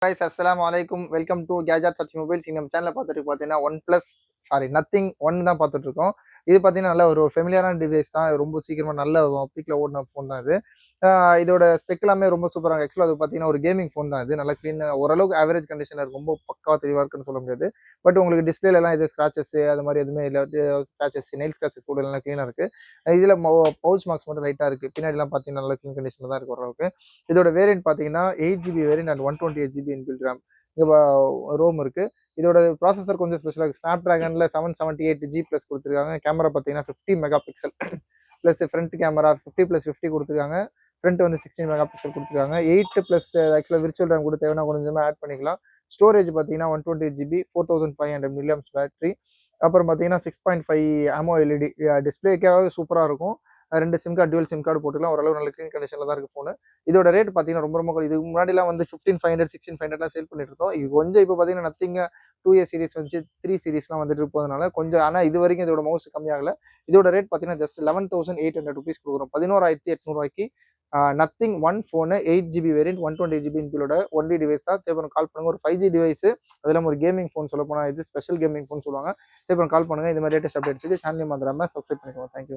guys, assalamu alaikum. Welcome to Gadget Search Mobiles. நம்ம சேனலை பார்த்துட்டு பார்த்தீங்கன்னா நத்திங் ஒன் தான் பார்த்துட்டு இருக்கோம். இது பார்த்தீங்கன்னா நல்ல ஒரு ஃபெமிலியரான டிவைஸ் தான். ரொம்ப சீக்கிரமா நல்ல பீக்ல ஓடின ஃபோன் தான் இது. இதோட ஸ்பெக் எல்லாமே ரொம்ப சூப்பராக இருக்கு. ஆக்சுவலாக அது பார்த்தீங்கன்னா ஒரு கேமிங் ஃபோன் தான் இது. நல்லா க்ளீன், ஓரளவுக்கு ஆவரேஜ் கண்டிஷனில் இருக்கு. ரொம்ப பக்காவா தெளிவாக இருக்குன்னு சொல்ல முடியாது. பட் உங்களுக்கு டிஸ்பிளேல எல்லாம் இது ஸ்கிராச்சஸ் அது மாதிரி எதுவுமே இல்லை. ஸ்கிராச்சஸ் நெயில் ஸ்கிராச்சஸ் கூட எல்லாம் க்ளீனாக இருக்கு. இதில் பவுச் மார்க்ஸ் மட்டும் லைட்டாக இருக்கு. பின்னாடிலாம் பார்த்தீங்கன்னா நல்ல க்ளீன் கண்டிஷனில் தான் இருக்கு ஓரளவுக்கு. இதோட வேரியன்ட் பார்த்தீங்கன்னா 8GB variant and 128GB inbuilt RAM Rome இருக்கு. இதோட ப்ராசஸர் கொஞ்சம் ஸ்பெஷலாக இருக்குது. ஸ்னாப் ட்ராகனில் 778G ப்ளஸ் கொடுத்துருக்காங்க. கேமரா பார்த்தீங்கன்னா 50 mega pixel plus front camera 50+50 கொடுத்துருக்காங்க. ஃப்ரண்ட் வந்து 16 மெகா பிக்சல் கொடுத்துருக்காங்க. 8+ ஆக்சுவலாக விர்ச்சுவல் ரேம் கூட தேவைன்னா கொஞ்சமாக ஆட் பண்ணிக்கலாம். ஸ்டோரேஜ் பார்த்தீங்கன்னா 128GB 4500 மில்லியம்ஸ் பேட்டரி. அப்புறம் பார்த்தீங்கன்னா 6.5 AMO LED டிஸ்பிளேக்காக சூப்பராக இருக்கும். 2 sim card dual sim card போட்டுக்கலாம். ஓரளவு நல்ல க்ளீன் கண்டிஷனில் தான் இருக்குது ஃபோனு. இதோட ரேட் பார்த்தீங்கன்னா ரொம்ப இதுக்கு முன்னாடிலாம் வந்து 15,500 16,500 சேல் பண்ணிட்டு இருந்தோம். இது கொஞ்சம் இப்போ பார்த்தீங்கன்னா நத்திங் 2A சீரிஸ் வந்துச்சு, 3 சீரிஸ்லாம் வந்துட்டு போகிறதுனால கொஞ்சம், ஆனால் இது வரைக்கும் இதோட மவுஸ் கம்மியாகல. இதோட ரேட் பார்த்தீங்கன்னா ஜஸ்ட் 11,800 ருபீஸ் கொடுக்குறோம். 11,800 Nothing one phone 8GB variant 128GB இன்பிலோட ஒன்லி டிவைஸ் தான். தேவைப்படும் கால் பண்ணுங்க. ஒரு 5G டிவைஸ், அது இல்லாமல் ஒரு கேமிங் ஃபோன் சொல்ல போனால் இது ஸ்பெஷல் கேமிங் ஃபோன் சொல்லுவாங்க. தேவைப்படும் கால் பண்ணுங்க. இந்த மாதிரி லேட்டஸ்ட் அப்டேட்ஸுக்கு சேனல் மறந்துடாம சப்ஸ்கிரைப் பண்ணிக்கோங்க. தேங்க்யூ.